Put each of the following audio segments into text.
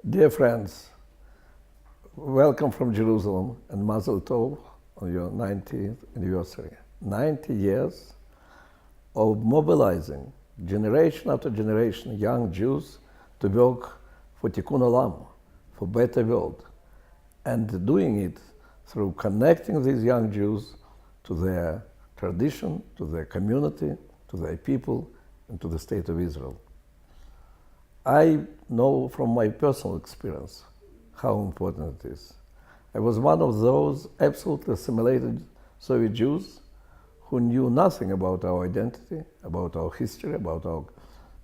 Dear friends, welcome from Jerusalem and Mazel Tov on your 90th anniversary. 90 years of mobilizing generation after generation young Jews to work for Tikkun Olam, for better world, and doing it through connecting these young Jews to their tradition, to their community, to their people, and to the state of Israel. I know from my personal experience how important it is. I was one of those absolutely assimilated Soviet Jews who knew nothing about our identity, about our history, about our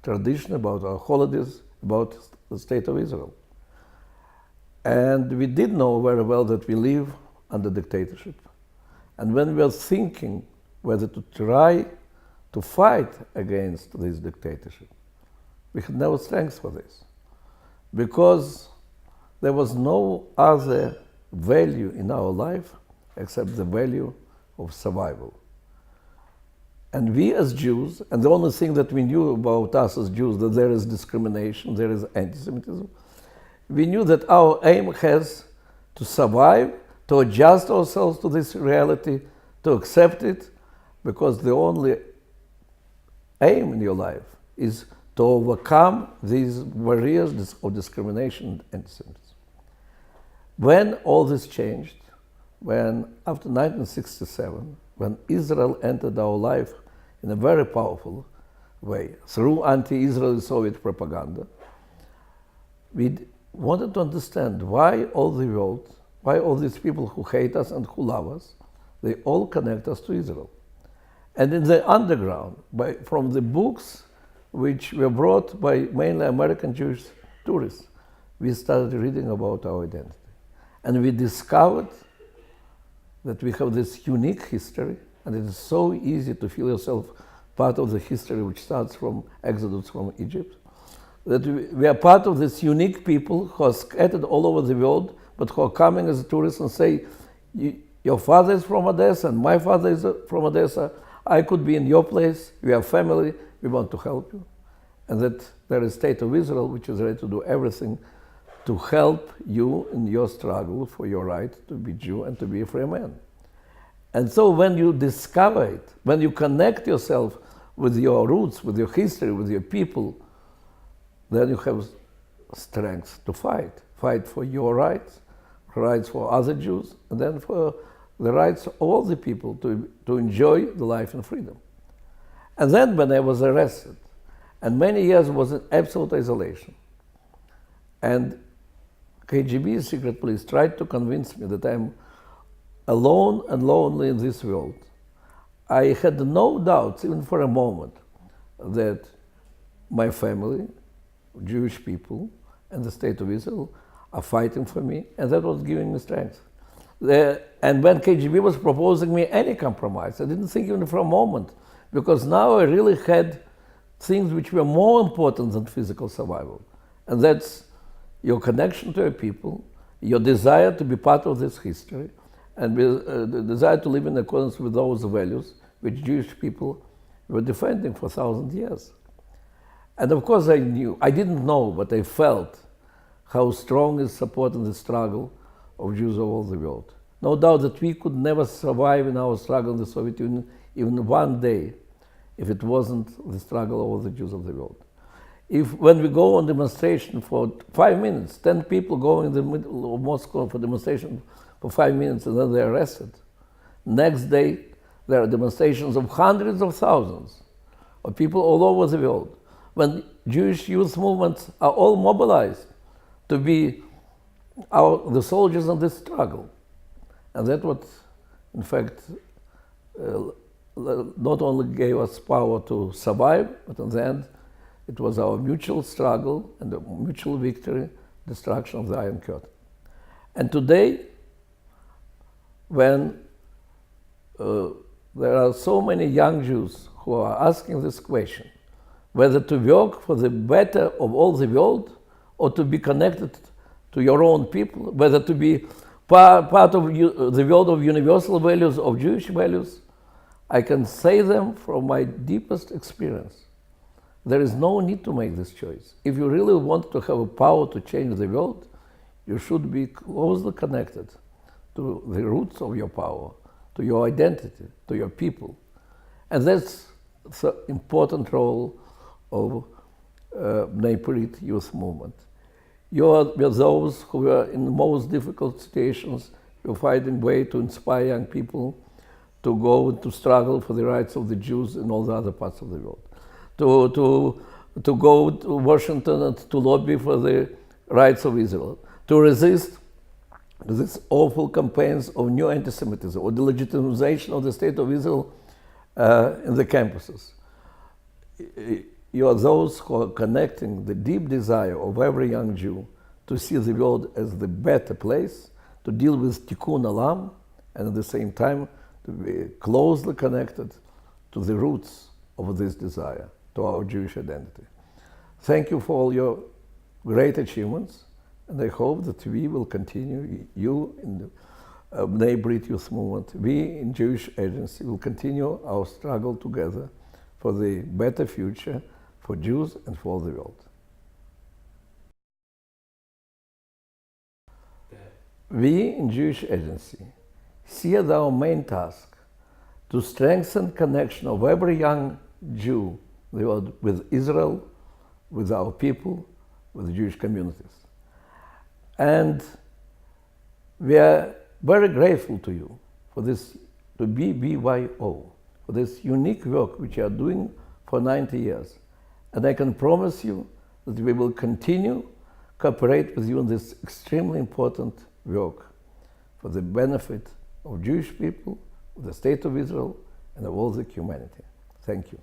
tradition, about our holidays, about the state of Israel. And we did know very well that we live under dictatorship. And when we were thinking whether to try to fight against this dictatorship, we had no strength for this, because there was no other value in our life except the value of survival. And we as Jews, and the only thing that we knew about us as Jews, that there is discrimination, there is anti-Semitism, we knew that our aim has to survive, to adjust ourselves to this reality, to accept it, because the only aim in your life is to overcome these barriers of discrimination and anti-Semitism. When all this changed, when after 1967, when Israel entered our life in a very powerful way, through anti-Israeli Soviet propaganda, we wanted to understand why all the world, why all these people who hate us and who love us, they all connect us to Israel. And in the underground, from the books which were brought by mainly American Jewish tourists, we started reading about our identity. And we discovered that we have this unique history, and it is so easy to feel yourself part of the history which starts from Exodus from Egypt, that we are part of this unique people who are scattered all over the world, but who are coming as tourists and say, your father is from Odessa, and my father is from Odessa, I could be in your place, we are family, we want to help you. And that there is state of Israel which is ready to do everything to help you in your struggle for your right to be Jew and to be a free man. And so when you discover it, when you connect yourself with your roots, with your history, with your people, then you have strength to fight. Fight for your rights, rights for other Jews, and then for the rights of all the people to enjoy the life in freedom. And then when I was arrested, and many years was in absolute isolation, and KGB, secret police, tried to convince me that I'm alone and lonely in this world. I had no doubts, even for a moment, that my family, Jewish people, and the state of Israel are fighting for me, and that was giving me strength. And when KGB was proposing me any compromise, I didn't think even for a moment, because now I really had things which were more important than physical survival. And that's your connection to your people, your desire to be part of this history, and the desire to live in accordance with those values which Jewish people were defending for 1,000 years. And of course I didn't know, but I felt how strong is support in the struggle of Jews of all the world. No doubt that we could never survive in our struggle in the Soviet Union even one day if it wasn't the struggle of all the Jews of the world. When we go on demonstration for 5 minutes, 10 people go in the middle of Moscow for demonstration for 5 minutes and then they're arrested. Next day, there are demonstrations of hundreds of thousands of people all over the world. When Jewish youth movements are all mobilized to be the soldiers in this struggle. And that's what, in fact, not only gave us power to survive, but in the end, it was our mutual struggle and the mutual victory, destruction of the Iron Curtain. And today, when there are so many young Jews who are asking this question, whether to work for the better of all the world or to be connected to your own people, whether to be part of the world of universal values, of Jewish values, I can say them from my deepest experience, there is no need to make this choice. If you really want to have a power to change the world, you should be closely connected to the roots of your power, to your identity, to your people. And that's the important role of Bnei Brit youth movement. You are those who are in the most difficult situations. You're finding a way to inspire young people to go to struggle for the rights of the Jews in all the other parts of the world. To go to Washington and to lobby for the rights of Israel. To resist these awful campaigns of new anti-Semitism or the legitimization of the state of Israel in the campuses. You are those who are connecting the deep desire of every young Jew to see the world as the better place, to deal with tikkun olam, and at the same time to be closely connected to the roots of this desire, to our Jewish identity. Thank you for all your great achievements, and I hope that we will continue, you in the Bnei Brit Youth Movement, we in Jewish Agency will continue our struggle together for the better future for Jews and for the world. We in Jewish Agency see as our main task to strengthen connection of every young Jew with Israel, with our people, with the Jewish communities. And we are very grateful to you for this, to BBYO, for this unique work which you are doing for 90 years. And I can promise you that we will continue cooperate with you in this extremely important work for the benefit of Jewish people, of the State of Israel, and of all the humanity. Thank you.